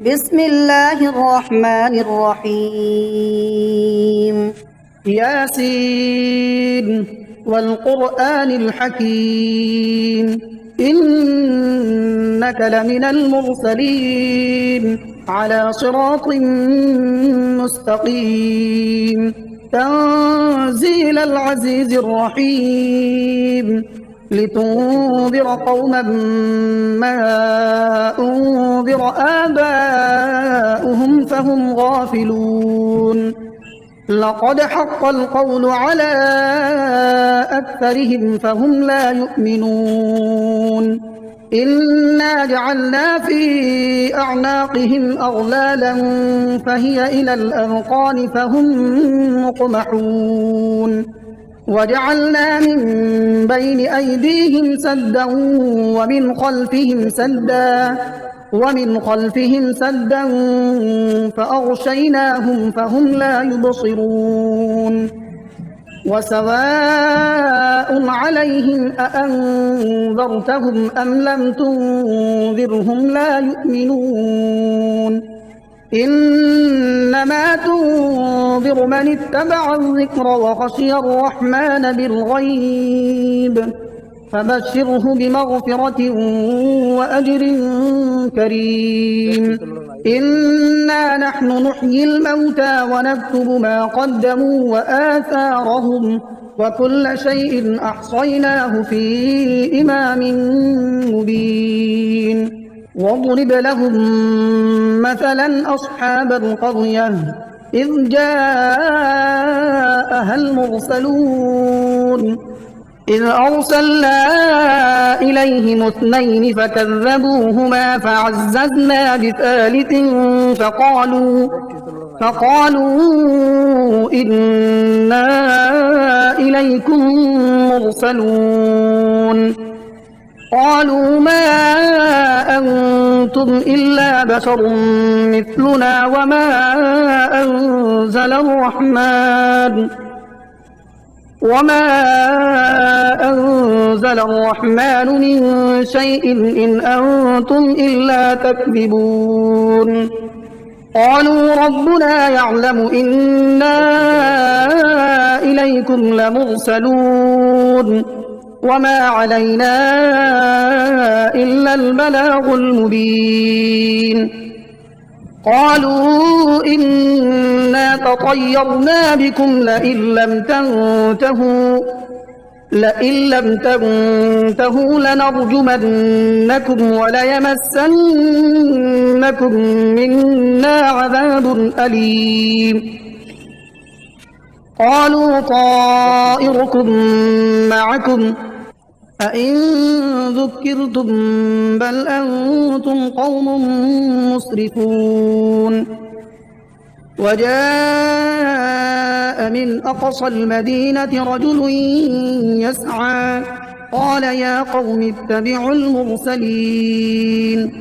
بسم الله الرحمن الرحيم. ياسين والقرآن الحكيم إنك لمن المرسلين على صراط مستقيم تنزيل العزيز الرحيم لتنذر قوما ما أنذر آباؤهم فهم غافلون لقد حق القول على أكثرهم فهم لا يؤمنون إنا جعلنا في أعناقهم أغلالا فهي إلى الأذقان فهم مقمحون وجعلنا من بين أيديهم سدا ومن خلفهم سدا فأغشيناهم فهم لا يبصرون وسواء عليهم أأنذرتهم أم لم تنذرهم لا يؤمنون إنما تنذر من اتبع الذكر وخشي الرحمن بالغيب فبشره بمغفرة وأجر كريم إنا نحن نحيي الموتى ونكتب ما قدموا وآثارهم وكل شيء أحصيناه في إمام مبين واضرب لهم مثلا أصحاب القرية إذ جاءها المرسلون إذ أرسلنا إليهم اثنين فكذبوهما فعززنا بثالث فقالوا إنا إليكم مرسلون قالوا ما أنتم إلا بشر مثلنا وما أنزل الرحمن من شيء إن أنتم إلا تكذبون قالوا ربنا يعلم إنا إليكم لمرسلون وما علينا إلا البلاغ المبين قالوا إنا تطيرنا بكم لئن لم تنتهوا لنرجمنكم وليمسنكم منا عذاب أليم قالوا طائركم معكم أئن ذكرتم بل أنتم قوم مسرفون وجاء من أقصى المدينة رجل يسعى قال يا قوم اتبعوا المرسلين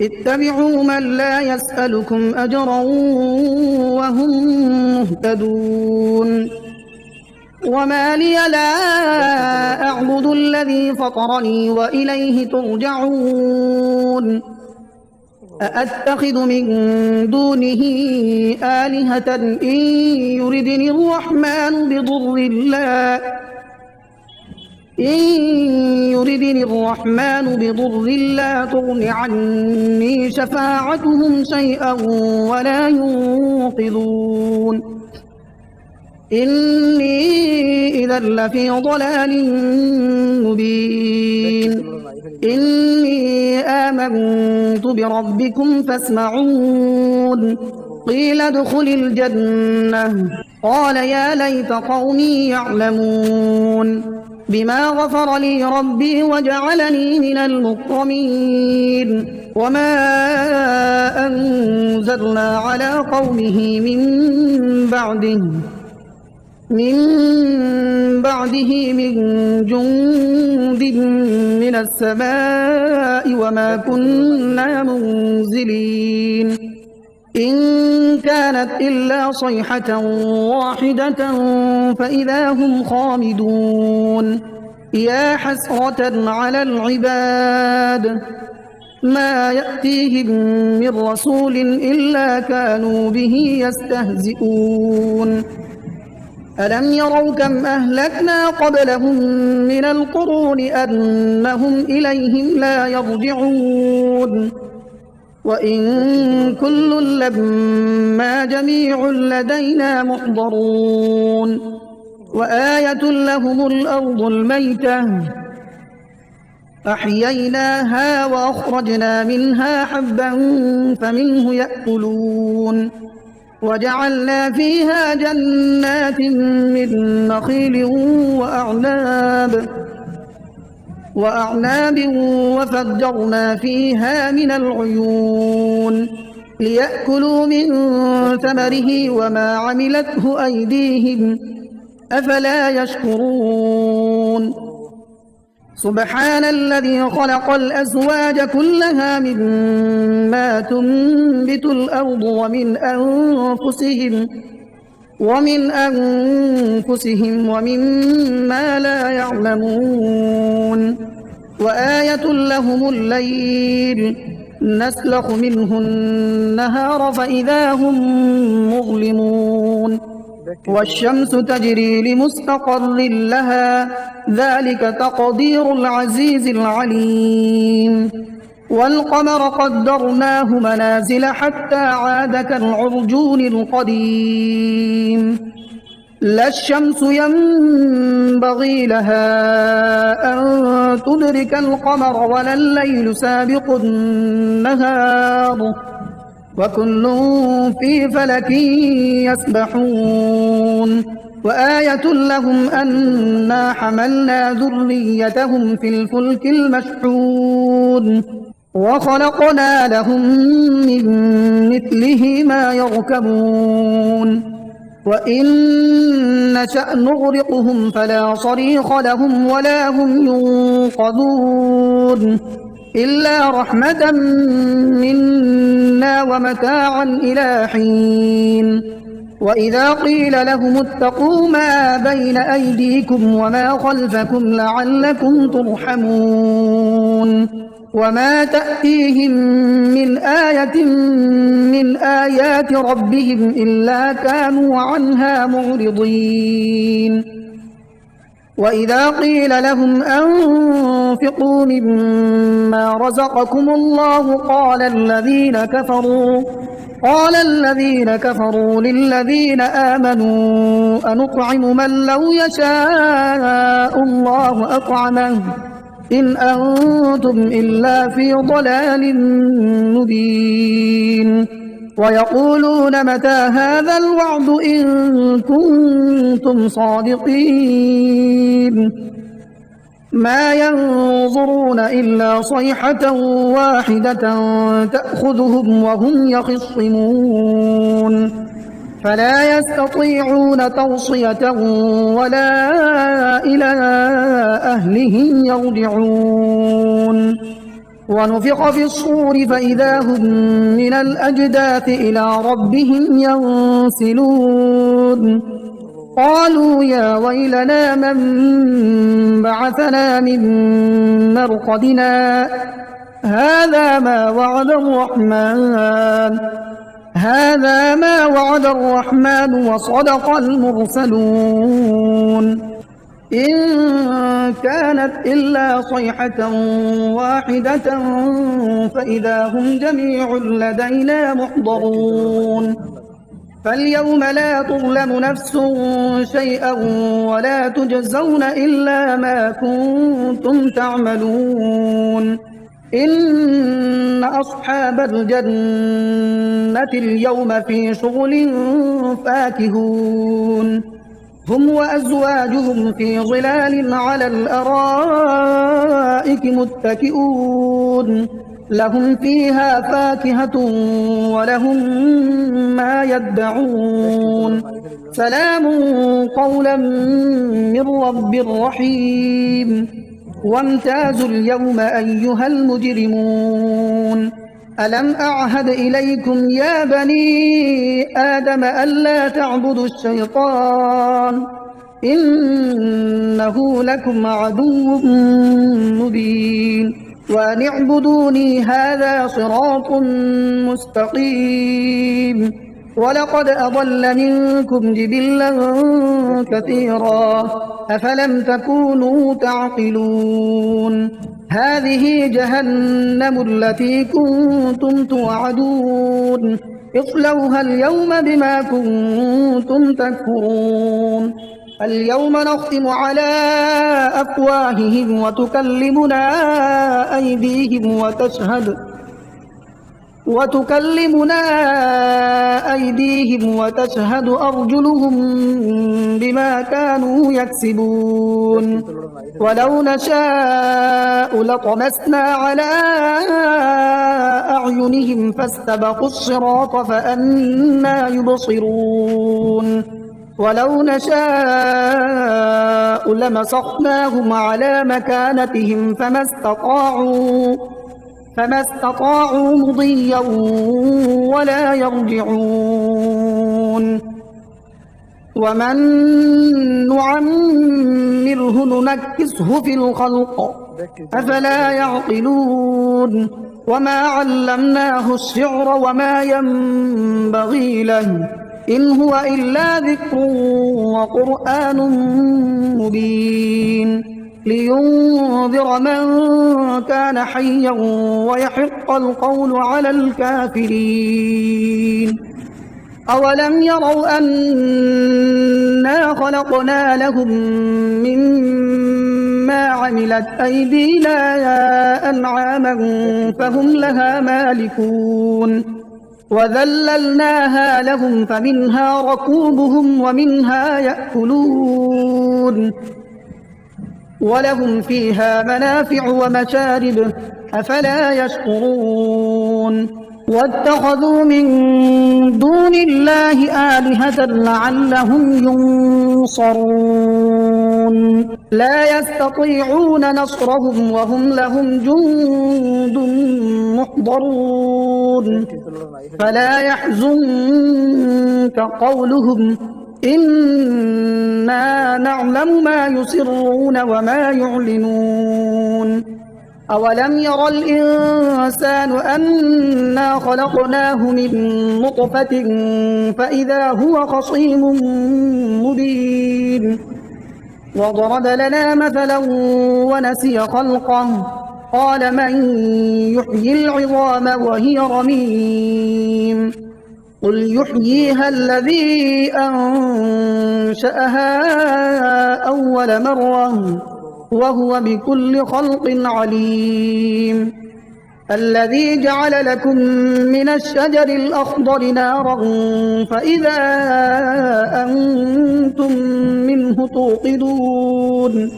اتبعوا من لا يسألكم أجرا وهم مهتدون وما لي لا أعبد الذي فطرني وإليه ترجعون أأتخذ من دونه آلهة إن يردني الرحمن بضر لا تغن عني شفاعتهم شيئا ولا ينقذون إني إذا لفي ضلال مبين إني آمنت بربكم فاسمعون قيل ادخل الجنة قال يا ليت قومي يعلمون بما غفر لي ربي وجعلني من المكرمين وما أنزلنا على قومه من بعده من جند من السماء وما كنا منزلين إن كانت إلا صيحة واحدة فإذا هم خامدون يا حسرة على العباد ما يأتيهم من رسول إلا كانوا به يستهزئون ألم يروا كم أهلكنا قبلهم من القرون أنهم إليهم لا يرجعون وإن كل لما جميع لدينا محضرون وآية لهم الأرض الميتة أحييناها وأخرجنا منها حبا فمنه يأكلون وجعلنا فيها جنات من نخيل وأعناب وفجرنا فيها من العيون ليأكلوا من ثمره وما عملته أيديهم أفلا يشكرون سبحان الذي خلق الأزواج كلها مما تنبت الأرض ومن أنفسهم ومما لا يعلمون وآية لهم الليل نسلخ منه النهار فإذا هم مظلمون والشمس تجري لمستقر لها ذلك تقدير العزيز العليم والقمر قدرناه منازل حتى عاد كالعرجون القديم لا الشمس ينبغي لها أن تدرك القمر ولا الليل سابق النهار وكل في فلك يسبحون وآية لهم أنا حملنا ذريتهم في الفلك المشحون وخلقنا لهم من مثله ما يركبون وإن نشأ نغرقهم فلا صريخ لهم ولا هم ينقذون إلا رحمة منا ومتاعا إلى حين وإذا قيل لهم اتقوا ما بين أيديكم وما خلفكم لعلكم ترحمون وما تأتيهم من آية من آيات ربهم إلا كانوا عنها معرضين وإذا قيل لهم أنفقوا مما رزقكم الله قال الذين كفروا للذين آمنوا أنطعم من لو يشاء الله أطعمه إن أنتم إلا في ضلال مبين ويقولون متى هذا الوعد إن كنتم صادقين ما ينظرون إلا صيحة واحدة تأخذهم وهم يخصمون فلا يستطيعون توصية ولا إلى أهلهم يرجعون ونفخ في الصور فإذا هم من الأجداث إلى ربهم ينسلون قالوا يا ويلنا من بعثنا من مرقدنا هذا ما وعد الرحمن وصدق المرسلون إن كانت إلا صيحة واحدة فإذا هم جميع لدينا محضرون فاليوم لا تظلم نفس شيئا ولا تجزون إلا ما كنتم تعملون إن أصحاب الجنة اليوم في شغل فاكهون هم وأزواجهم في ظلال على الأرائك متكئون لهم فيها فاكهة ولهم ما يدعون سلام قولا من رب رحيم وامتازوا اليوم أيها المجرمون ألم أعهد إليكم يا بني آدم ألا تعبدوا الشيطان إنه لكم عدو مبين وأن اعبدوني هذا صراط مستقيم. ولقد أضل منكم جبلا كثيرا أفلم تكونوا تعقلون. هذه جهنم التي كنتم توعدون اصلوها اليوم بما كنتم تكفرون. اليوم نختم على أفواههم وتكلمنا أيديهم وتشهد أرجلهم بما كانوا يكسبون. ولو نشاء لطمسنا على أعينهم فاستبقوا الصراط فأنى يبصرون. ولو نشاء لمسخناهم على مكانتهم فما استطاعوا مضيا ولا يرجعون. ومن نعمره ننكسه في الخلق أفلا يعقلون. وما علمناه الشعر وما ينبغي له إن هو إلا ذكر وقرآن مبين لينذر من كان حيا ويحق القول على الكافرين. أولم يروا أنا خلقنا لهم مما عملت أيدينا أنعاما فهم لها مالكون وذللناها لهم فمنها ركوبهم ومنها يأكلون ولهم فيها منافع ومشارب أفلا يشكرون. واتخذوا من دون الله آلهة لعلهم ينصرون لا يستطيعون نصرهم وهم لهم جند محضرون. فلا يحزنك قولهم إنا نعلم ما يسرون وما يعلنون. أولم ير الإنسان أنا خلقناه من نطفة فإذا هو خصيم مبين. وضرب لنا مثلا ونسي خلقه قال من يحيي العظام وهي رميم قل يحييها الذي أنشأها أول مرة وهو بكل خلق عليم. الذي جعل لكم من الشجر الأخضر نارا فإذا أنتم منه توقدون.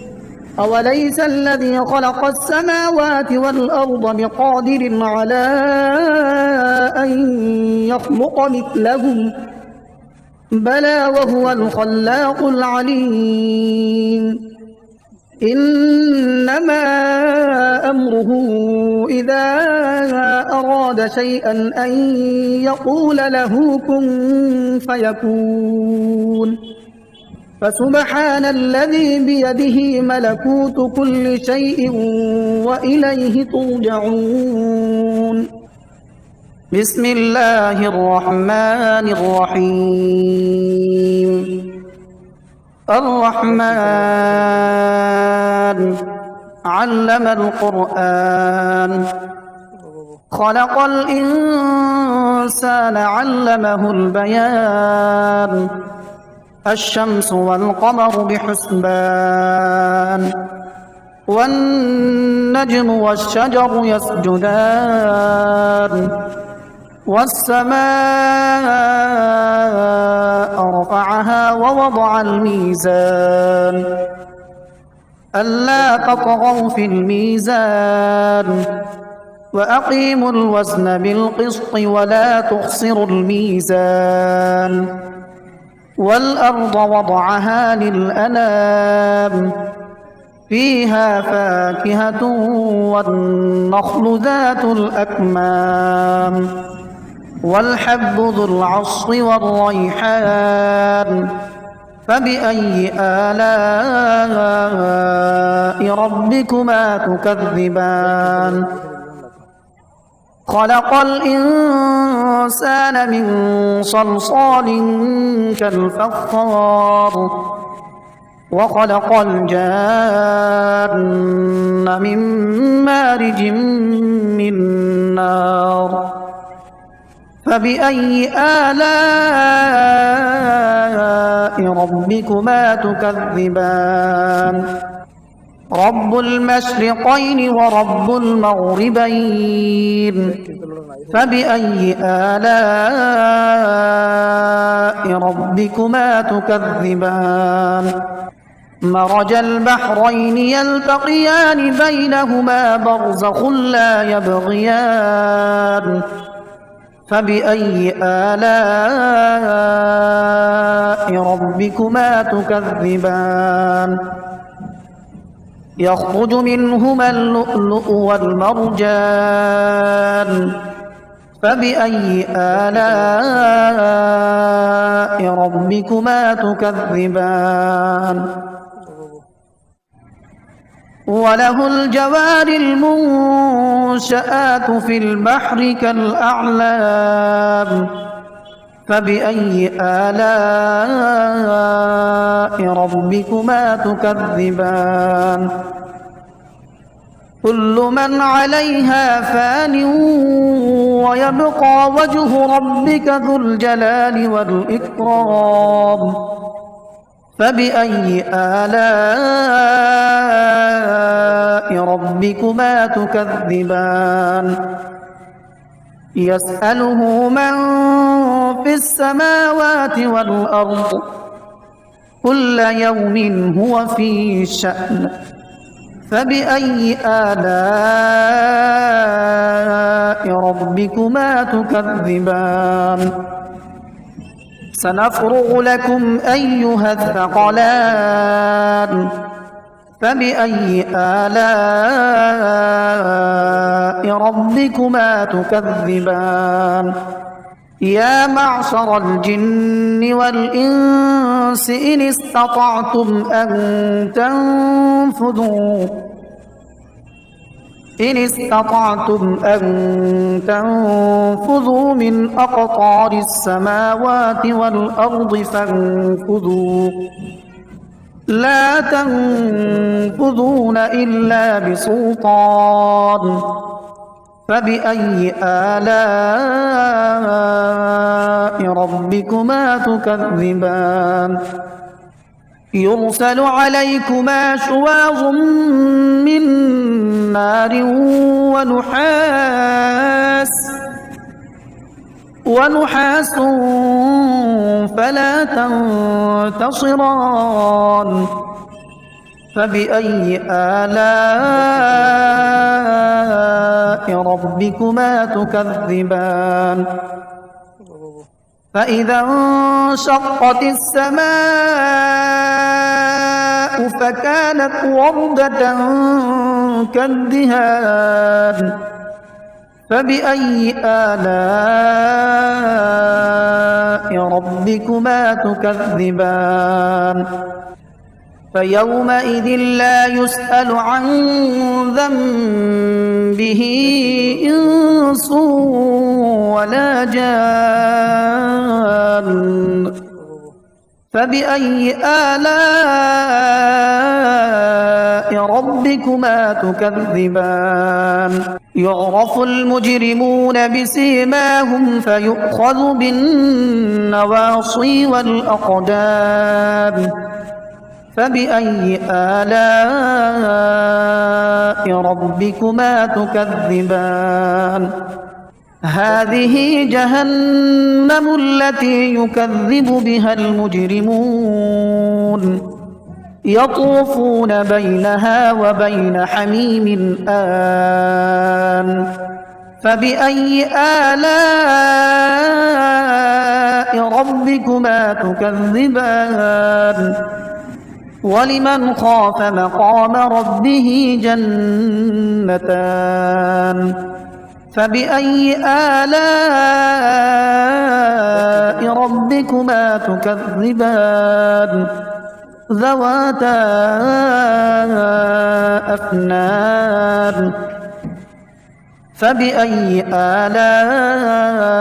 أوليس الذي خلق السماوات والأرض بقادر على أن يخلق مثلهم بلى وهو الخلاق العليم. إنما أمره إذا أراد شيئا أن يقول له كن فيكون. فسبحان الذي بيده ملكوت كل شيء وإليه ترجعون. بسم الله الرحمن الرحيم. الرحمن علم القرآن خلق الإنسان علمه البيان. الشمس والقمر بحسبان والنجم والشجر يسجدان والسماء رفعها ووضع الميزان ألا تطغوا في الميزان وأقيموا الوزن بالقسط ولا تخسروا الميزان. والأرض وضعها للأنام فيها فاكهة والنخل ذات الأكمام والحب ذو العصف والريحان فبأي آلاء ربكما تكذبان خلق الإنسان من صلصال كالفخار وخلق الجان من مارج من نار فبأي آلاء ربكما تكذبان رب المشرقين ورب المغربين فبأي آلاء ربكما تكذبان مرج البحرين يلتقيان بينهما برزخ لا يبغيان فبأي آلاء ربكما تكذبان يخرج منهما اللؤلؤ والمرجان فبأي آلاء ربكما تكذبان وله الجوار المنشآت في البحر كالأعلام فبأي آلاء ربكما تكذبان كل من عليها فان ويبقى وجه ربك ذو الجلال والإكرام فبأي آلاء ربكما تكذبان يسأله من في السماوات والأرض كل يوم هو في شأن فبأي آلاء ربكما تكذبان سنفرغ لكم أيها الثقلان فبأي آلاء ربكما تكذبان يا معشر الجن والإنس إن استطعتم أن تنفذوا من أقطار السماوات والأرض فانفذوا لا تنفذون إلا بسلطان فبأي آلاء ربكما تكذبان يرسل عليكما شواظ من نار ونحاس فلا تنتصران فبأي آلاء ربكما تكذبان فإذا انشقت السماء فكانت وردة كالدهان فبأي آلاء ربكما تكذبان فيومئذ لا يسأل عن ذنبه إنس ولا جان فبأي آلاء ربكما تكذبان يعرف المجرمون بسيماهم فيؤخذ بالنواصي والأقدام فبأي آلاء ربكما تكذبان هذه جهنم التي يكذب بها المجرمون يطوفون بينها وبين حميم آن فبأي آلاء ربكما تكذبان ولمن خاف مقام ربه جنتان فبأي آلاء ربكما تكذبان ذواتا أفنان فبأي آلاء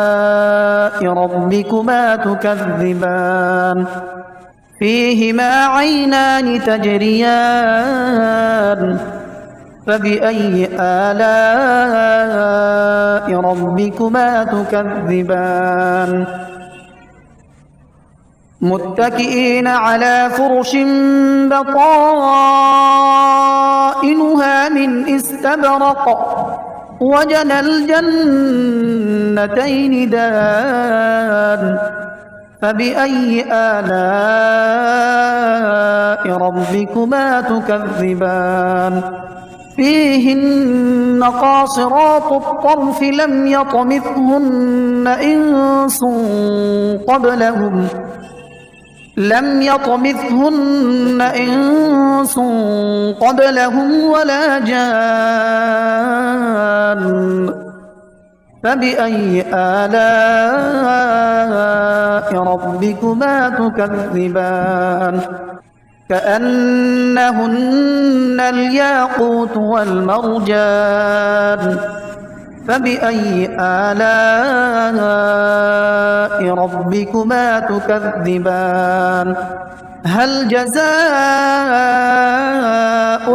ربكما تكذبان فيهما عينان تجريان فبأي آلاء ربكما تكذبان متكئين على فرش بطائنها من استبرق وجنى الجنتين دان فبأي آلاء ربكما تكذبان فيهن قاصرات الطرف لم يطمثهن إنس قبلهم ولا جان فبأي آلاء ربكما تكذبان كأنهن الياقوت والمرجان فبأي آلاء ربكما تكذبان هل جزاء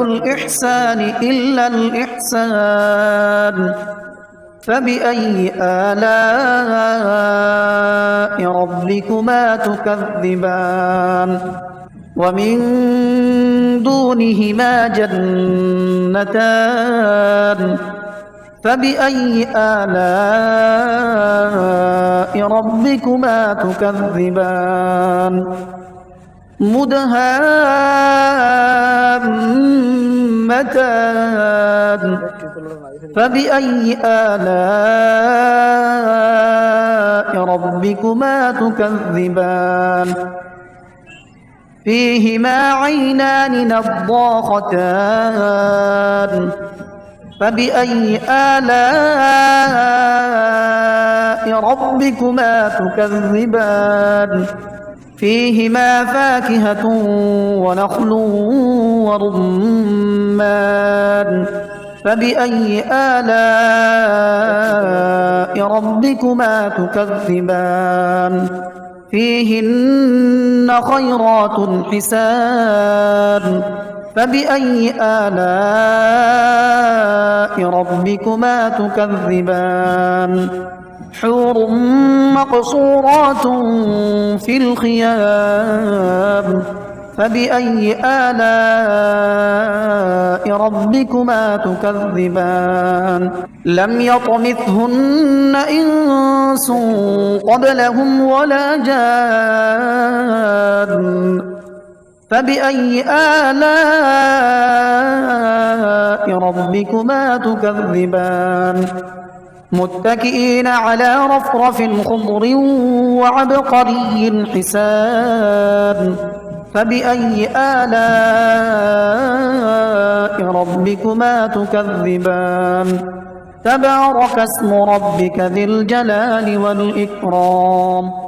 الإحسان إلا الإحسان فبأي آلاء ربكما تكذبان ومن دونهما جنتان فبأي آلاء ربكما تكذبان مدهامتان فبأي آلاء ربكما تكذبان فيهما عينان نضاختان فبأي آلاء ربكما تكذبان فيهما فاكهة ونخل ورمان فبأي آلاء ربكما تكذبان فيهن خيرات حسان فبأي آلاء ربكما تكذبان حور مقصورات في الخيام فبأي آلاء ربكما تكذبان لم يطمثهن إنس قبلهم ولا جان فبأي آلاء ربكما تكذبان متكئين على رفرف خضر وعبقري حسان فبأي آلاء ربكما تكذبان تبارك اسم ربك ذي الجلال والإكرام